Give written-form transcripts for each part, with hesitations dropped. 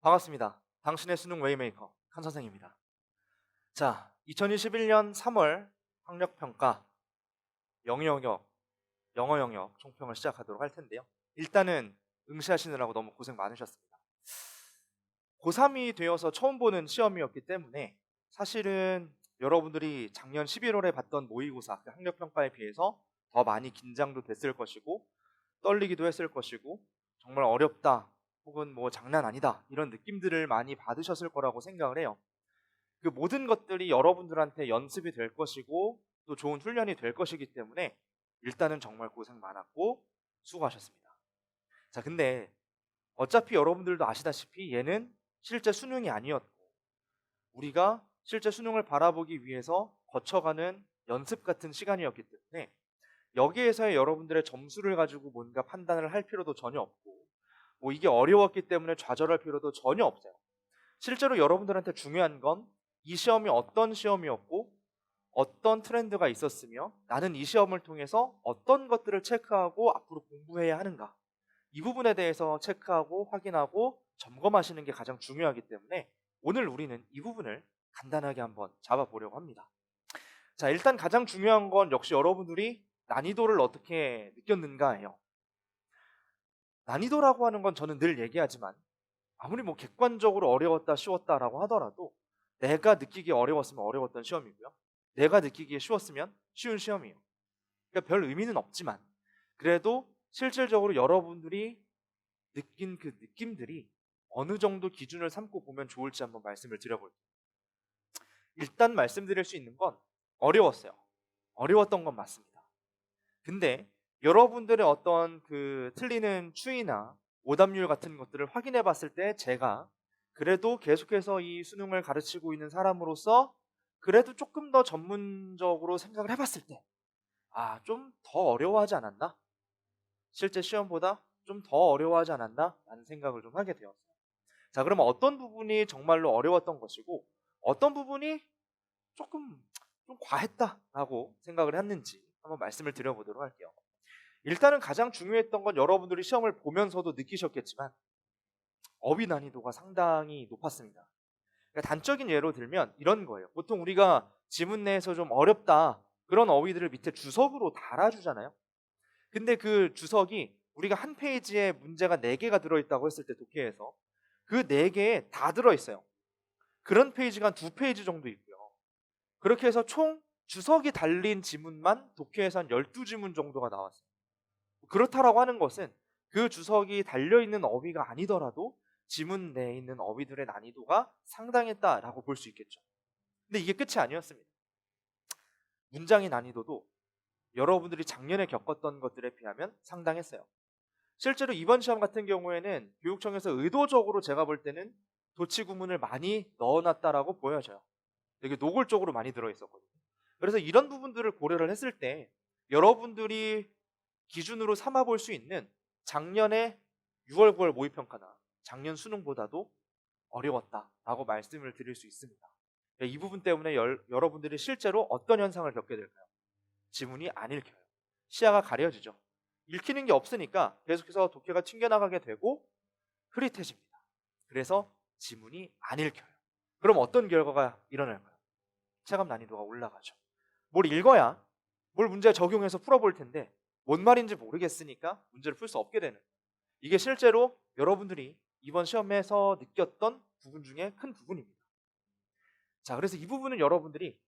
반갑습니다. 당신의 수능 웨이메이커 칸 선생입니다. 자, 2021년 3월 학력평가 영어 영역 총평을 시작하도록 할 텐데요. 일단은 응시하시느라고 너무 고생 많으셨습니다. 고3이 되어서 처음 보는 시험이었기 때문에 사실은 여러분들이 작년 11월에 봤던 모의고사, 그 학력평가에 비해서 더 많이 긴장도 됐을 것이고 떨리기도 했을 것이고 정말 어렵다 혹은 뭐 장난 아니다 이런 느낌들을 많이 받으셨을 거라고 생각을 해요. 그 모든 것들이 여러분들한테 연습이 될 것이고 또 좋은 훈련이 될 것이기 때문에 일단은 정말 고생 많았고 수고하셨습니다. 자, 근데 어차피 여러분들도 아시다시피 얘는 실제 수능이 아니었고 우리가 실제 수능을 바라보기 위해서 거쳐가는 연습 같은 시간이었기 때문에 여기에서의 여러분들의 점수를 가지고 뭔가 판단을 할 필요도 전혀 없고 뭐 이게 어려웠기 때문에 좌절할 필요도 전혀 없어요. 실제로 여러분들한테 중요한 건 이 시험이 어떤 시험이었고 어떤 트렌드가 있었으며 나는 이 시험을 통해서 어떤 것들을 체크하고 앞으로 공부해야 하는가, 이 부분에 대해서 체크하고 확인하고 점검하시는 게 가장 중요하기 때문에 오늘 우리는 이 부분을 간단하게 한번 잡아보려고 합니다. 자, 일단 가장 중요한 건 역시 여러분들이 난이도를 어떻게 느꼈는가예요. 난이도라고 하는 건 저는 늘 얘기하지만 아무리 뭐 객관적으로 어려웠다 쉬웠다라고 하더라도 내가 느끼기에 어려웠으면 어려웠던 시험이고요, 내가 느끼기에 쉬웠으면 쉬운 시험이에요. 그러니까 별 의미는 없지만 그래도 실질적으로 여러분들이 느낀 그 느낌들이 어느 정도 기준을 삼고 보면 좋을지 한번 말씀을 드려볼게요. 일단 말씀드릴 수 있는 건 어려웠어요. 어려웠던 건 맞습니다. 근데 여러분들의 어떤 그 틀리는 추이나 오답률 같은 것들을 확인해 봤을 때 제가 그래도 계속해서 이 수능을 가르치고 있는 사람으로서 그래도 조금 더 전문적으로 생각을 해봤을 때 좀 더 어려워하지 않았나? 실제 시험보다 좀 더 어려워하지 않았나? 라는 생각을 좀 하게 되었어요. 자, 그러면 어떤 부분이 정말로 어려웠던 것이고 어떤 부분이 조금 좀 과했다라고 생각을 했는지 한번 말씀을 드려보도록 할게요. 일단은 가장 중요했던 건 여러분들이 시험을 보면서도 느끼셨겠지만 어휘 난이도가 상당히 높았습니다. 그러니까 단적인 예로 들면 이런 거예요. 보통 우리가 지문 내에서 좀 어렵다 그런 어휘들을 밑에 주석으로 달아주잖아요. 근데 그 주석이 우리가 한 페이지에 문제가 4개가 들어있다고 했을 때 독해에서 그 4개에 다 들어있어요. 그런 페이지가 한 2페이지 정도 있고요. 그렇게 해서 총 주석이 달린 지문만 독해에서 한 12지문 정도가 나왔어요. 그렇다라고 하는 것은 그 주석이 달려있는 어휘가 아니더라도 지문 내에 있는 어휘들의 난이도가 상당했다라고 볼 수 있겠죠. 근데 이게 끝이 아니었습니다. 문장의 난이도도 여러분들이 작년에 겪었던 것들에 비하면 상당했어요. 실제로 이번 시험 같은 경우에는 교육청에서 의도적으로 제가 볼 때는 도치 구문을 많이 넣어놨다라고 보여져요. 되게 노골적으로 많이 들어있었거든요. 그래서 이런 부분들을 고려를 했을 때 여러분들이 기준으로 삼아 볼 수 있는 작년에 6월, 9월 모의평가나 작년 수능보다도 어려웠다라고 말씀을 드릴 수 있습니다. 이 부분 때문에 여러분들이 실제로 어떤 현상을 겪게 될까요? 지문이 안 읽혀요. 시야가 가려지죠. 읽히는 게 없으니까 계속해서 독해가 튕겨나가게 되고 흐릿해집니다. 그래서 지문이 안 읽혀요. 그럼 어떤 결과가 일어날까요? 체감 난이도가 올라가죠. 뭘 읽어야 뭘 문제 적용해서 풀어볼 텐데 뭔 말인지 모르겠으니까 문제를 풀 수 없게 되는 거예요. 이게 실제로 여러분들이 이번 시험에서 느꼈던 부분 중에 큰 부분입니다. 자, 그래서 이 부분은 여러분들이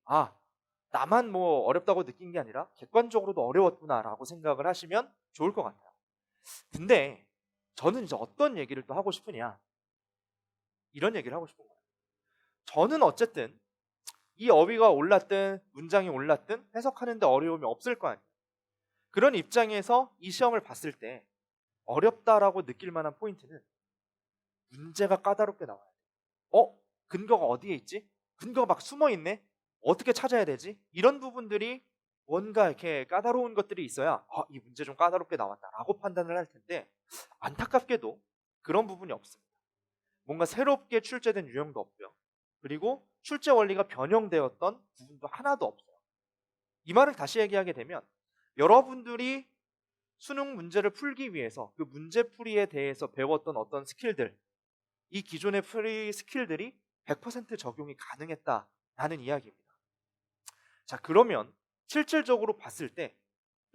나만 뭐 어렵다고 느낀 게 아니라 객관적으로도 어려웠구나라고 생각을 하시면 좋을 것 같아요. 근데 저는 이제 어떤 얘기를 또 하고 싶으냐, 이런 얘기를 하고 싶은 거예요. 저는 어쨌든 이 어휘가 올랐든 문장이 올랐든 해석하는데 어려움이 없을 거 아니에요. 그런 입장에서 이 시험을 봤을 때 어렵다라고 느낄 만한 포인트는 문제가 까다롭게 나와요. 근거가 어디에 있지? 근거가 막 숨어 있네? 어떻게 찾아야 되지? 이런 부분들이 뭔가 이렇게 까다로운 것들이 있어야 이 문제 좀 까다롭게 나왔다라고 판단을 할 텐데 안타깝게도 그런 부분이 없습니다. 뭔가 새롭게 출제된 유형도 없고요. 그리고 출제 원리가 변형되었던 부분도 하나도 없어요. 이 말을 다시 얘기하게 되면 여러분들이 수능 문제를 풀기 위해서 그 문제풀이에 대해서 배웠던 어떤 스킬들, 이 기존의 프리 스킬들이 100% 적용이 가능했다라는 이야기입니다. 자, 그러면 실질적으로 봤을 때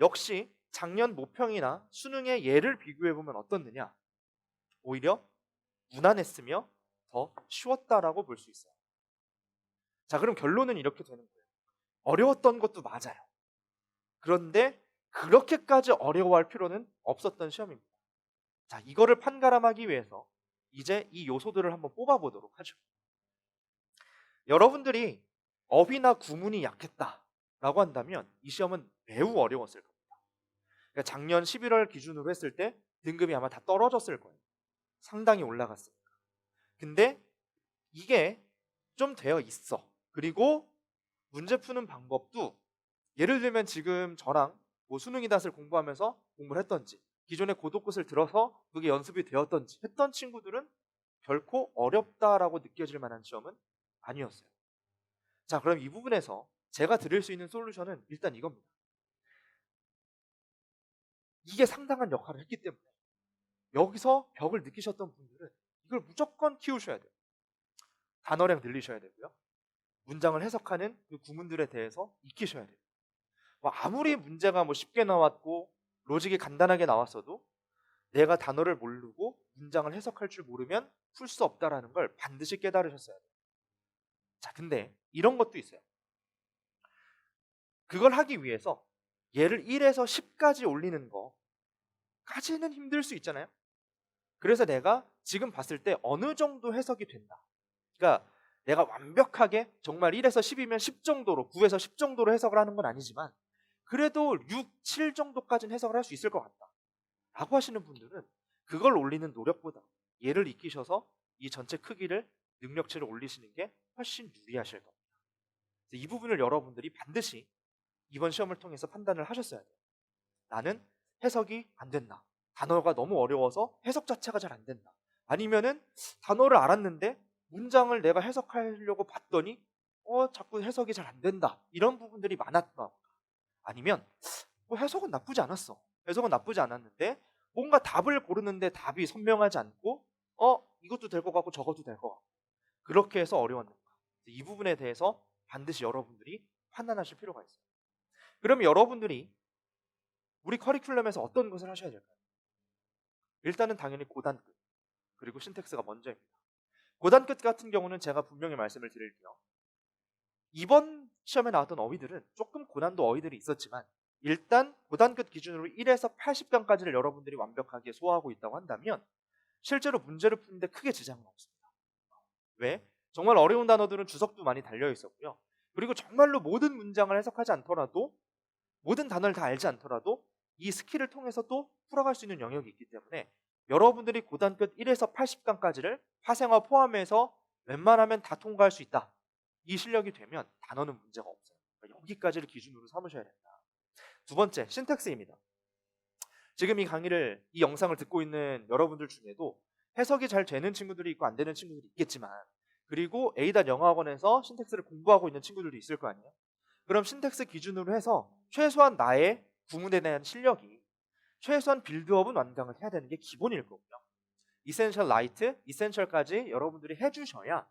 역시 작년 모평이나 수능의 예를 비교해보면 어떻느냐? 오히려 무난했으며 더 쉬웠다라고 볼 수 있어요. 자, 그럼 결론은 이렇게 되는 거예요. 어려웠던 것도 맞아요. 그런데 그렇게까지 어려워할 필요는 없었던 시험입니다. 자, 이거를 판가름하기 위해서 이제 이 요소들을 한번 뽑아보도록 하죠. 여러분들이 어휘나 구문이 약했다라고 한다면 이 시험은 매우 어려웠을 겁니다. 그러니까 작년 11월 기준으로 했을 때 등급이 아마 다 떨어졌을 거예요. 상당히 올라갔으니까. 근데 이게 좀 되어 있어. 그리고 문제 푸는 방법도 예를 들면 지금 저랑 뭐 수능이닷을 공부하면서 공부를 했던지 기존의 고독굿을 들어서 그게 연습이 되었던지 했던 친구들은 결코 어렵다라고 느껴질 만한 시험은 아니었어요. 자, 그럼 이 부분에서 제가 드릴 수 있는 솔루션은 일단 이겁니다. 이게 상당한 역할을 했기 때문에 여기서 벽을 느끼셨던 분들은 이걸 무조건 키우셔야 돼요. 단어량 늘리셔야 되고요. 문장을 해석하는 그 구문들에 대해서 익히셔야 돼요. 뭐 아무리 문제가 뭐 쉽게 나왔고 로직이 간단하게 나왔어도 내가 단어를 모르고 문장을 해석할 줄 모르면 풀 수 없다라는 걸 반드시 깨달으셨어야 돼요. 자, 근데 이런 것도 있어요. 그걸 하기 위해서 얘를 1에서 10까지 올리는 거까지는 힘들 수 있잖아요. 그래서 내가 지금 봤을 때 어느 정도 해석이 된다. 그러니까 내가 완벽하게 정말 1에서 10이면 10 정도로 9에서 10 정도로 해석을 하는 건 아니지만 그래도 6, 7 정도까지는 해석을 할 수 있을 것 같다 라고 하시는 분들은 그걸 올리는 노력보다 얘를 익히셔서 이 전체 크기를 능력치를 올리시는 게 훨씬 유리하실 겁니다. 이 부분을 여러분들이 반드시 이번 시험을 통해서 판단을 하셨어야 돼요. 나는 해석이 안 된다. 단어가 너무 어려워서 해석 자체가 잘 안 된다. 아니면은 단어를 알았는데 문장을 내가 해석하려고 봤더니 자꾸 해석이 잘 안 된다. 이런 부분들이 많았다. 아니면 뭐 해석은 나쁘지 않았어. 해석은 나쁘지 않았는데 뭔가 답을 고르는데 답이 선명하지 않고 이것도 될 것 같고 저것도 될 것 같고 그렇게 해서 어려웠는가. 이 부분에 대해서 반드시 여러분들이 판단하실 필요가 있어요. 그럼 여러분들이 우리 커리큘럼에서 어떤 것을 하셔야 될까요? 일단은 당연히 고단끝 그리고 신텍스가 먼저입니다. 고단끝 같은 경우는 제가 분명히 말씀을 드릴게요. 이번 시험에 나왔던 어휘들은 조금 고난도 어휘들이 있었지만 일단 고단끝 기준으로 1에서 80강까지를 여러분들이 완벽하게 소화하고 있다고 한다면 실제로 문제를 푸는데 크게 지장은 없습니다. 왜? 정말 어려운 단어들은 주석도 많이 달려 있었고요. 그리고 정말로 모든 문장을 해석하지 않더라도 모든 단어를 다 알지 않더라도 이 스킬을 통해서 또 풀어갈 수 있는 영역이 있기 때문에 여러분들이 고단끝 1에서 80강까지를 파생어 포함해서 웬만하면 다 통과할 수 있다. 이 실력이 되면 단어는 문제가 없어요. 그러니까 여기까지를 기준으로 삼으셔야 된다. 두 번째, 신텍스입니다. 지금 이 영상을 듣고 있는 여러분들 중에도 해석이 잘 되는 친구들이 있고 안 되는 친구들이 있겠지만 그리고 A단 영어학원에서 신텍스를 공부하고 있는 친구들도 있을 거 아니에요. 그럼 신텍스 기준으로 해서 최소한 나의 구문에 대한 실력이 최소한 빌드업은 완강을 해야 되는 게 기본일 거고요. 이센셜 라이트, 이센셜까지 여러분들이 해주셔야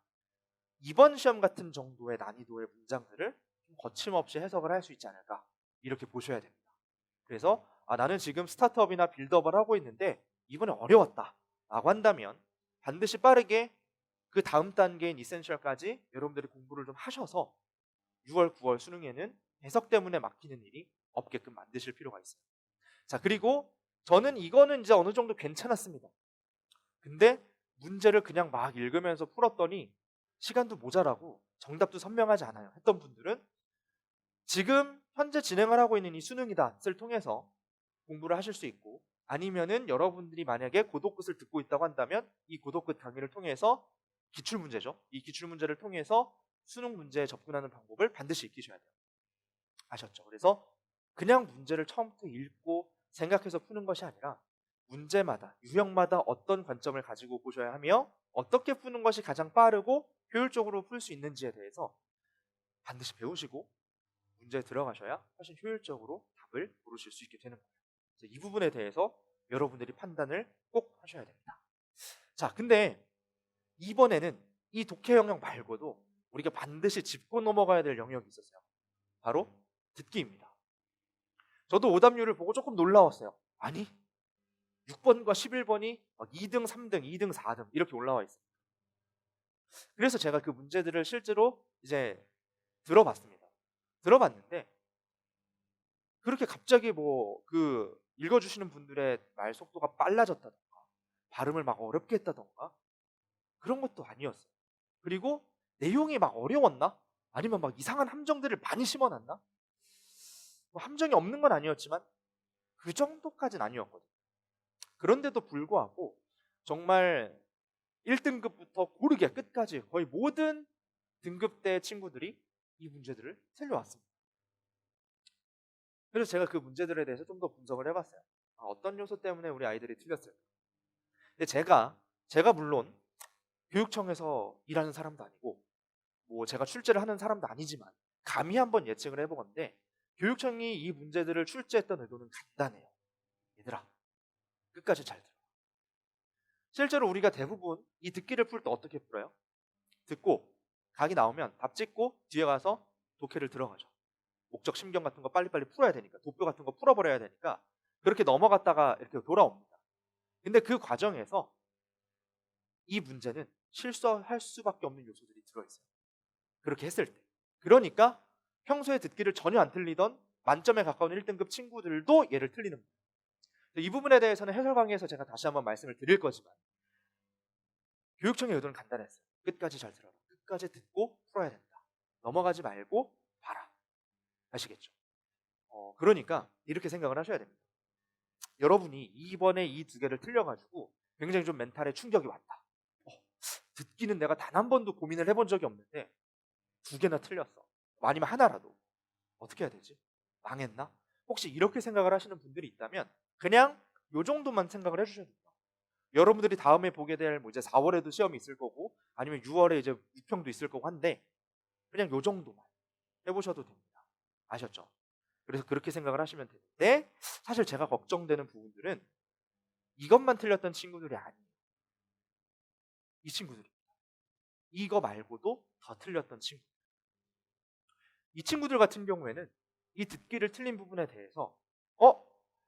이번 시험 같은 정도의 난이도의 문장들을 거침없이 해석을 할 수 있지 않을까 이렇게 보셔야 됩니다. 그래서 나는 지금 스타트업이나 빌드업을 하고 있는데 이번에 어려웠다 라고 한다면 반드시 빠르게 그 다음 단계인 이센셜까지 여러분들이 공부를 좀 하셔서 6월, 9월 수능에는 해석 때문에 막히는 일이 없게끔 만드실 필요가 있어요. 자, 그리고 저는 이거는 이제 어느 정도 괜찮았습니다. 근데 문제를 그냥 막 읽으면서 풀었더니 시간도 모자라고 정답도 선명하지 않아요 했던 분들은 지금 현재 진행을 하고 있는 이 수능이닷을 통해서 공부를 하실 수 있고 아니면은 여러분들이 만약에 고독끝을 듣고 있다고 한다면 이 고독끝 강의를 통해서 기출문제죠. 이 기출문제를 통해서 수능 문제에 접근하는 방법을 반드시 익히셔야 돼요. 아셨죠? 그래서 그냥 문제를 처음부터 읽고 생각해서 푸는 것이 아니라 문제마다, 유형마다 어떤 관점을 가지고 보셔야 하며 어떻게 푸는 것이 가장 빠르고 효율적으로 풀 수 있는지에 대해서 반드시 배우시고 문제에 들어가셔야 훨씬 효율적으로 답을 고르실 수 있게 되는 거예요. 그래서 이 부분에 대해서 여러분들이 판단을 꼭 하셔야 됩니다. 자, 근데 이번에는 이 독해 영역 말고도 우리가 반드시 짚고 넘어가야 될 영역이 있었어요. 바로 듣기입니다. 저도 오답률을 보고 조금 놀라웠어요. 아니 6번과 11번이 2등, 3등, 2등, 4등 이렇게 올라와 있어요. 그래서 제가 그 문제들을 실제로 이제 들어봤습니다. 들어봤는데 그렇게 갑자기 뭐 그 읽어주시는 분들의 말 속도가 빨라졌다던가 발음을 막 어렵게 했다던가 그런 것도 아니었어요. 그리고 내용이 막 어려웠나? 아니면 막 이상한 함정들을 많이 심어놨나? 뭐 함정이 없는 건 아니었지만 그 정도까지는 아니었거든요. 그런데도 불구하고 정말 1등급부터 고르게 끝까지 거의 모든 등급대 친구들이 이 문제들을 틀려왔습니다. 그래서 제가 그 문제들에 대해서 좀 더 분석을 해봤어요. 어떤 요소 때문에 우리 아이들이 틀렸을까? 근데 제가 물론 교육청에서 일하는 사람도 아니고 뭐 제가 출제를 하는 사람도 아니지만 감히 한번 예측을 해보건데 교육청이 이 문제들을 출제했던 의도는 간단해요. 얘들아 끝까지 잘 들어. 실제로 우리가 대부분 이 듣기를 풀 때 어떻게 풀어요? 듣고 각이 나오면 답 찍고 뒤에 가서 독해를 들어가죠. 목적 심경 같은 거 빨리빨리 풀어야 되니까 도표 같은 거 풀어버려야 되니까 그렇게 넘어갔다가 이렇게 돌아옵니다. 근데 그 과정에서 이 문제는 실수할 수밖에 없는 요소들이 들어있어요. 그렇게 했을 때. 그러니까 평소에 듣기를 전혀 안 틀리던 만점에 가까운 1등급 친구들도 얘를 틀리는 거예요. 이 부분에 대해서는 해설 강의에서 제가 다시 한번 말씀을 드릴 거지만 교육청의 의도는 간단했어요. 끝까지 잘 들어라. 끝까지 듣고 풀어야 된다. 넘어가지 말고 봐라. 아시겠죠? 그러니까 이렇게 생각을 하셔야 됩니다. 여러분이 이번에 이 두 개를 틀려가지고 굉장히 좀 멘탈에 충격이 왔다. 듣기는 내가 단 한 번도 고민을 해본 적이 없는데 두 개나 틀렸어. 아니면 하나라도. 어떻게 해야 되지? 망했나? 혹시 이렇게 생각을 하시는 분들이 있다면 그냥 요 정도만 생각을 해주셔도 돼요. 여러분들이 다음에 보게 될 뭐 이제 4월에도 시험이 있을 거고 아니면 6월에 이제 유평도 있을 거고 한데 그냥 요 정도만 해보셔도 됩니다. 아셨죠? 그래서 그렇게 생각을 하시면 되는데 사실 제가 걱정되는 부분들은 이것만 틀렸던 친구들이 아니에요. 이 친구들입니다. 이거 말고도 더 틀렸던 친구. 이 친구들 같은 경우에는 이 듣기를 틀린 부분에 대해서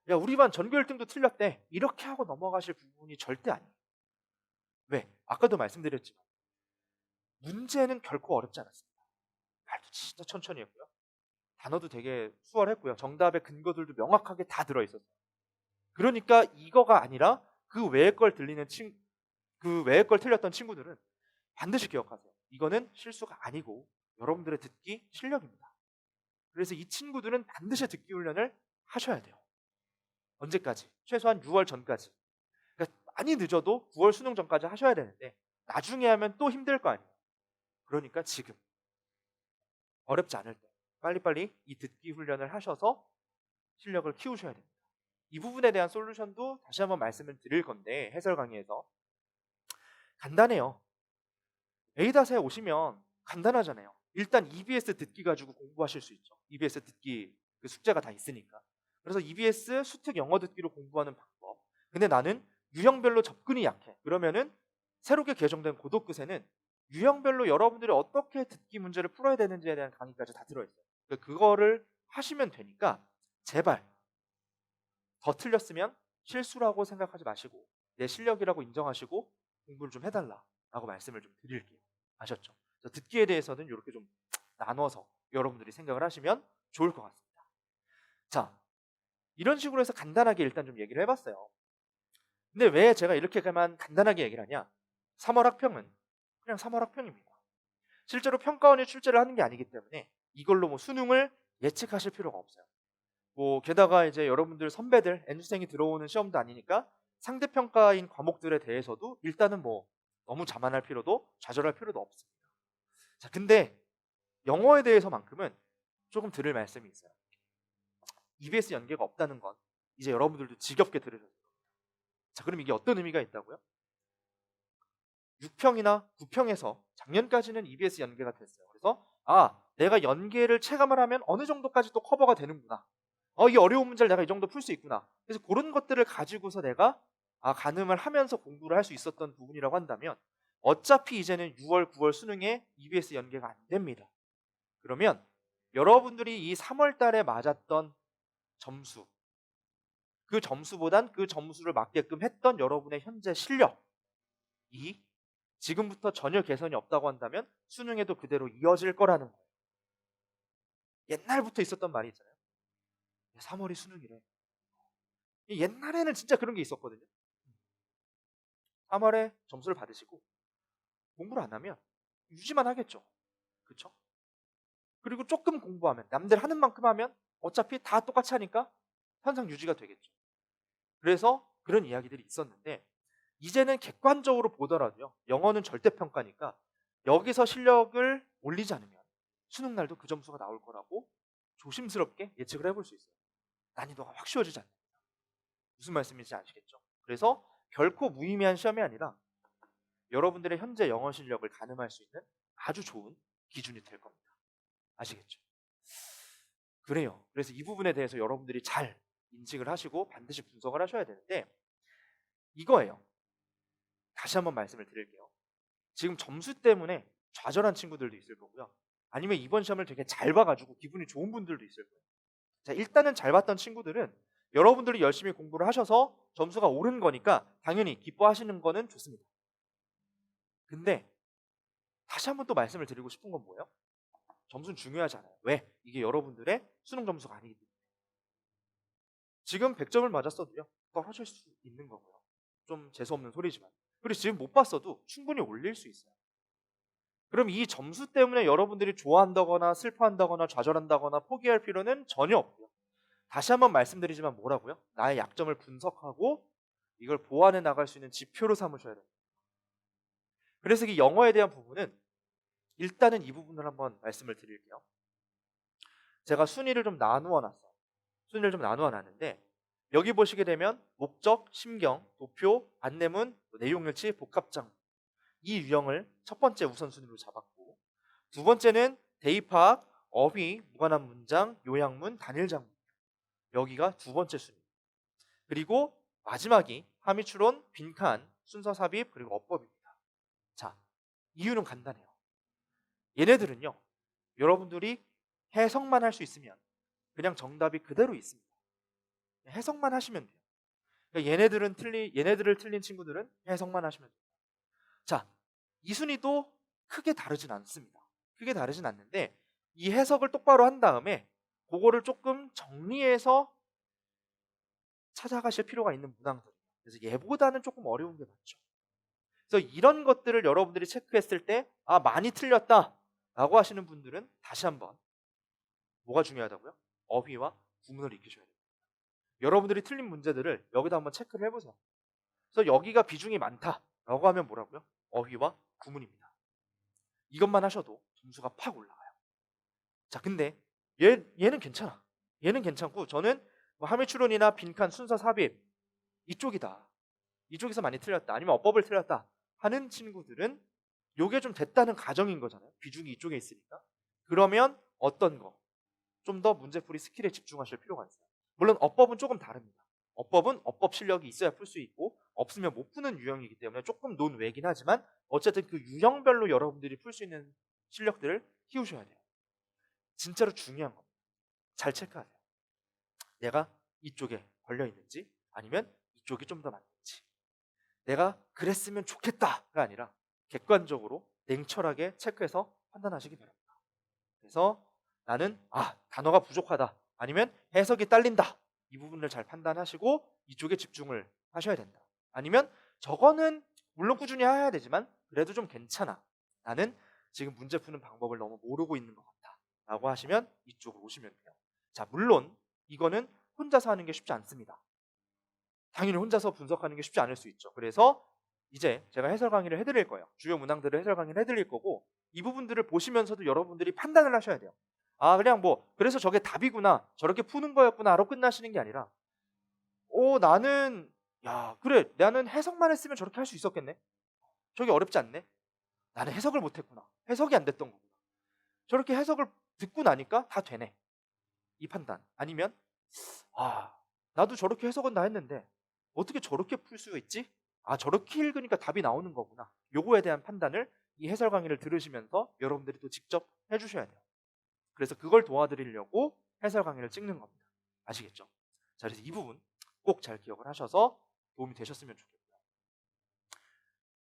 야 우리 반 전교 1등도 틀렸대 이렇게 하고 넘어가실 부분이 절대 아니에요. 왜? 아까도 말씀드렸지만 문제는 결코 어렵지 않았습니다. 말도 진짜 천천히 했고요. 단어도 되게 수월했고요. 정답의 근거들도 명확하게 다 들어있었어요. 그러니까 이거가 아니라 그 외의 걸 틀렸던 친구들은 반드시 기억하세요. 이거는 실수가 아니고 여러분들의 듣기 실력입니다. 그래서 이 친구들은 반드시 듣기 훈련을 하셔야 돼요. 언제까지? 최소한 6월 전까지. 그러니까 많이 늦어도 9월 수능 전까지 하셔야 되는데 나중에 하면 또 힘들 거 아니에요. 그러니까 지금 어렵지 않을 때 빨리빨리 이 듣기 훈련을 하셔서 실력을 키우셔야 됩니다. 이 부분에 대한 솔루션도 다시 한번 말씀을 드릴 건데 해설 강의에서 간단해요. A닷에 오시면 간단하잖아요. 일단 EBS 듣기 가지고 공부하실 수 있죠. EBS 듣기 그 숙제가 다 있으니까. 그래서 EBS 수특 영어 듣기로 공부하는 방법. 근데 나는 유형별로 접근이 약해. 그러면은 새롭게 개정된 고독그세는 유형별로 여러분들이 어떻게 듣기 문제를 풀어야 되는지에 대한 강의까지 다 들어있어요. 그거를 하시면 되니까 제발 더 틀렸으면 실수라고 생각하지 마시고 내 실력이라고 인정하시고 공부를 좀 해달라라고 말씀을 좀 드릴게요. 아셨죠? 그래서 듣기에 대해서는 이렇게 좀 나눠서 여러분들이 생각을 하시면 좋을 것 같습니다. 자, 이런 식으로 해서 간단하게 일단 좀 얘기를 해봤어요. 근데 왜 제가 이렇게만 간단하게 얘기를 하냐? 3월 학평은 그냥 3월 학평입니다. 실제로 평가원이 출제를 하는 게 아니기 때문에 이걸로 뭐 수능을 예측하실 필요가 없어요. 뭐 게다가 이제 여러분들 선배들 N수생이 들어오는 시험도 아니니까 상대평가인 과목들에 대해서도 일단은 뭐 너무 자만할 필요도 좌절할 필요도 없습니다. 자, 근데 영어에 대해서만큼은 조금 들을 말씀이 있어요. EBS 연계가 없다는 건 이제 여러분들도 지겹게 들으셨을 겁니다. 자, 그럼 이게 어떤 의미가 있다고요? 6평이나 9평에서 작년까지는 EBS 연계가 됐어요. 그래서 내가 연계를 체감을 하면 어느 정도까지 또 커버가 되는구나. 이 어려운 문제를 내가 이 정도 풀 수 있구나. 그래서 그런 것들을 가지고서 내가 가늠을 하면서 공부를 할 수 있었던 부분이라고 한다면 어차피 이제는 6월, 9월 수능에 EBS 연계가 안 됩니다. 그러면 여러분들이 이 3월 달에 맞았던 점수, 그 점수보단 그 점수를 맞게끔 했던 여러분의 현재 실력이 지금부터 전혀 개선이 없다고 한다면 수능에도 그대로 이어질 거라는 거예요. 옛날부터 있었던 말이 있잖아요. 3월이 수능이래. 옛날에는 진짜 그런 게 있었거든요. 3월에 점수를 받으시고 공부를 안 하면 유지만 하겠죠. 그렇죠? 그리고 조금 공부하면, 남들 하는 만큼 하면 어차피 다 똑같이 하니까 현상 유지가 되겠죠. 그래서 그런 이야기들이 있었는데, 이제는 객관적으로 보더라도요, 영어는 절대평가니까 여기서 실력을 올리지 않으면 수능날도 그 점수가 나올 거라고 조심스럽게 예측을 해볼 수 있어요. 난이도가 확 쉬워지지 않습니다. 무슨 말씀인지 아시겠죠? 그래서 결코 무의미한 시험이 아니라 여러분들의 현재 영어 실력을 가늠할 수 있는 아주 좋은 기준이 될 겁니다. 아시겠죠? 그래요. 그래서 이 부분에 대해서 여러분들이 잘 인식을 하시고 반드시 분석을 하셔야 되는데, 이거예요. 다시 한번 말씀을 드릴게요. 지금 점수 때문에 좌절한 친구들도 있을 거고요. 아니면 이번 시험을 되게 잘 봐가지고 기분이 좋은 분들도 있을 거예요. 자, 일단은 잘 봤던 친구들은 여러분들이 열심히 공부를 하셔서 점수가 오른 거니까 당연히 기뻐하시는 거는 좋습니다. 근데 다시 한번 또 말씀을 드리고 싶은 건 뭐예요? 점수는 중요하지 않아요. 왜? 이게 여러분들의 수능 점수가 아니기 때문에. 지금 100점을 맞았어도요, 떨어질 수 있는 거고요. 좀 재수없는 소리지만. 그리고 지금 못 봤어도 충분히 올릴 수 있어요. 그럼 이 점수 때문에 여러분들이 좋아한다거나 슬퍼한다거나 좌절한다거나 포기할 필요는 전혀 없고요. 다시 한번 말씀드리지만 뭐라고요? 나의 약점을 분석하고 이걸 보완해 나갈 수 있는 지표로 삼으셔야 돼요. 그래서 이 영어에 대한 부분은 일단은 이 부분을 한번 말씀을 드릴게요. 제가 순위를 좀 나누어 놨어요. 순위를 좀 나누어 놨는데, 여기 보시게 되면 목적, 심경, 도표, 안내문, 내용일치, 복합장, 이 유형을 첫 번째 우선순위로 잡았고, 두 번째는 대입학, 어휘, 무관한 문장, 요약문, 단일장문, 여기가 두 번째 순위. 그리고 마지막이 함의추론, 빈칸, 순서 삽입, 그리고 어법입니다. 자, 이유는 간단해요. 얘네들은요, 여러분들이 해석만 할 수 있으면 그냥 정답이 그대로 있습니다. 해석만 하시면 돼요. 그러니까 얘네들을 틀린 친구들은 해석만 하시면 돼요. 자, 이 순위도 크게 다르진 않습니다. 크게 다르진 않는데, 이 해석을 똑바로 한 다음에 그거를 조금 정리해서 찾아가실 필요가 있는 문항들. 그래서 얘보다는 조금 어려운 게 맞죠. 그래서 이런 것들을 여러분들이 체크했을 때, 아, 많이 틀렸다 라고 하시는 분들은 다시 한번 뭐가 중요하다고요? 어휘와 구문을 익히셔야 돼요. 여러분들이 틀린 문제들을 여기다 한번 체크를 해보세요. 그래서 여기가 비중이 많다라고 하면 뭐라고요? 어휘와 구문입니다. 이것만 하셔도 점수가 팍 올라가요. 자, 근데 얘는 괜찮아. 얘는 괜찮고, 저는 뭐 함의추론이나 빈칸, 순서 삽입 이쪽이다, 이쪽에서 많이 틀렸다, 아니면 어법을 틀렸다 하는 친구들은 요게 좀 됐다는 가정인 거잖아요. 비중이 이쪽에 있으니까. 그러면 어떤 거? 좀 더 문제풀이 스킬에 집중하실 필요가 있어요. 물론 어법은 조금 다릅니다. 어법은 어법 실력이 있어야 풀 수 있고, 없으면 못 푸는 유형이기 때문에 조금 논외긴 하지만 어쨌든 그 유형별로 여러분들이 풀 수 있는 실력들을 키우셔야 돼요. 진짜로 중요한 겁니다. 잘 체크하세요. 내가 이쪽에 걸려 있는지 아니면 이쪽이 좀 더 맞는지. 내가 그랬으면 좋겠다가 아니라 객관적으로 냉철하게 체크해서 판단하시기 바랍니다. 그래서 나는 단어가 부족하다, 아니면 해석이 딸린다, 이 부분을 잘 판단하시고 이쪽에 집중을 하셔야 된다. 아니면 저거는 물론 꾸준히 해야 되지만 그래도 좀 괜찮아, 나는 지금 문제 푸는 방법을 너무 모르고 있는 것 같다 라고 하시면 이쪽으로 오시면 돼요. 자, 물론 이거는 혼자서 하는 게 쉽지 않습니다. 당연히 혼자서 분석하는 게 쉽지 않을 수 있죠. 그래서 이제 제가 해설 강의를 해드릴 거예요. 주요 문항들을 해설 강의를 해드릴 거고, 이 부분들을 보시면서도 여러분들이 판단을 하셔야 돼요. 그냥 뭐 그래서 저게 답이구나, 저렇게 푸는 거였구나 하고 끝나시는 게 아니라, 나는 그래, 나는 해석만 했으면 저렇게 할 수 있었겠네, 저게 어렵지 않네, 나는 해석을 못했구나, 해석이 안 됐던 거구나, 저렇게 해석을 듣고 나니까 다 되네, 이 판단. 아니면 나도 저렇게 해석은 다 했는데 어떻게 저렇게 풀 수 있지? 아, 저렇게 읽으니까 답이 나오는 거구나. 요거에 대한 판단을 이 해설 강의를 들으시면서 여러분들이 또 직접 해주셔야 돼요. 그래서 그걸 도와드리려고 해설 강의를 찍는 겁니다. 아시겠죠? 자, 그래서 이 부분 꼭 잘 기억을 하셔서 도움이 되셨으면 좋겠고요.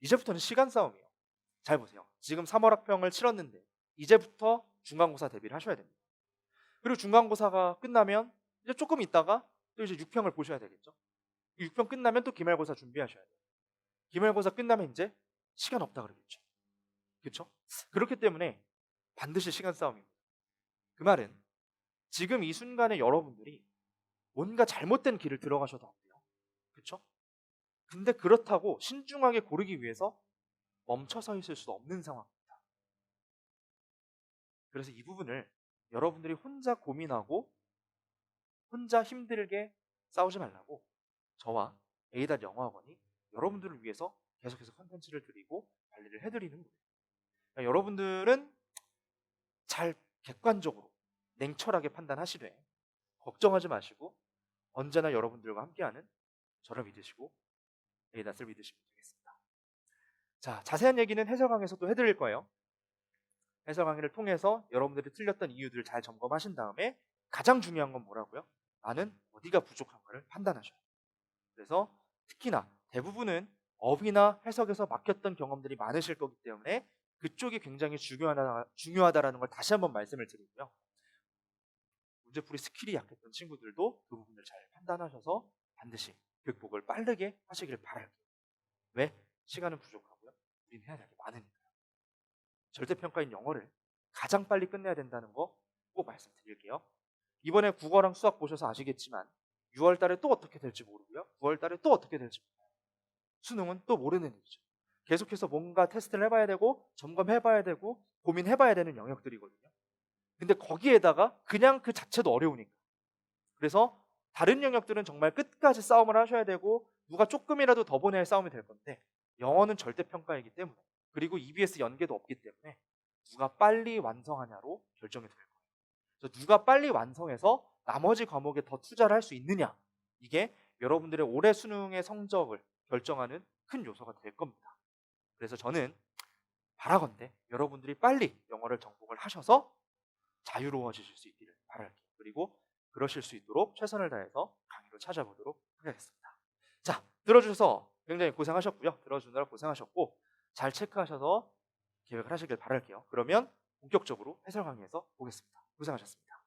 이제부터는 시간 싸움이에요. 잘 보세요. 지금 3월 학평을 치렀는데 이제부터 중간고사 대비를 하셔야 됩니다. 그리고 중간고사가 끝나면 이제 조금 있다가 또 이제 6평을 보셔야 되겠죠. 6평 끝나면 또 기말고사 준비하셔야 돼요. 기말고사 끝나면 이제 시간 없다 그러겠죠. 그렇죠? 그렇기 때문에 반드시 시간 싸움입니다. 그 말은 지금 이 순간에 여러분들이 뭔가 잘못된 길을 들어가셔도 안 돼요. 그렇죠? 근데 그렇다고 신중하게 고르기 위해서 멈춰서 있을 수도 없는 상황입니다. 그래서 이 부분을 여러분들이 혼자 고민하고 혼자 힘들게 싸우지 말라고 저와 A단 영어학원이 여러분들을 위해서 계속해서 컨텐츠를 드리고 관리를 해드리는 거예요. 그러니까 여러분들은 잘 객관적으로 냉철하게 판단하시되 걱정하지 마시고 언제나 여러분들과 함께하는 저를 믿으시고 A단을 믿으시면 되겠습니다. 자, 자세한 얘기는 해설 강의에서 또 해드릴 거예요. 해설 강의를 통해서 여러분들이 틀렸던 이유들을 잘 점검하신 다음에 가장 중요한 건 뭐라고요? 나는 어디가 부족한가를 판단하셔야 돼요. 그래서 특히나 대부분은 어휘나 해석에서 막혔던 경험들이 많으실 거기 때문에 그쪽이 굉장히 중요하다라는 걸 다시 한번 말씀을 드리고요. 문제풀이 스킬이 약했던 친구들도 그 부분을 잘 판단하셔서 반드시 극복을 빠르게 하시길 바랄게요. 왜? 시간은 부족하고요. 우리는 해야 될 게 많으니까요. 절대평가인 영어를 가장 빨리 끝내야 된다는 거 꼭 말씀드릴게요. 이번에 국어랑 수학 보셔서 아시겠지만 6월 달에 또 어떻게 될지 모르고요. 9월 달에 또 어떻게 될지 모르고요. 수능은 또 모르는 일이죠. 계속해서 뭔가 테스트를 해봐야 되고 점검해봐야 되고 고민해봐야 되는 영역들이거든요. 근데 거기에다가 그냥 그 자체도 어려우니까. 그래서 다른 영역들은 정말 끝까지 싸움을 하셔야 되고 누가 조금이라도 더 보내야 싸움이 될 건데 영어는 절대평가이기 때문에 그리고 EBS 연계도 없기 때문에 누가 빨리 완성하냐로 결정이 될 거예요. 그래서 누가 빨리 완성해서 나머지 과목에 더 투자를 할 수 있느냐 이게 여러분들의 올해 수능의 성적을 결정하는 큰 요소가 될 겁니다. 그래서 저는 바라건대 여러분들이 빨리 영어를 정복을 하셔서 자유로워지실 수 있기를 바랄게요. 그리고 그러실 수 있도록 최선을 다해서 강의로 찾아보도록 하겠습니다. 자, 들어주셔서 굉장히 고생하셨고요. 들어주느라 고생하셨고 잘 체크하셔서 계획을 하시길 바랄게요. 그러면 본격적으로 해설 강의에서 보겠습니다. 고생하셨습니다.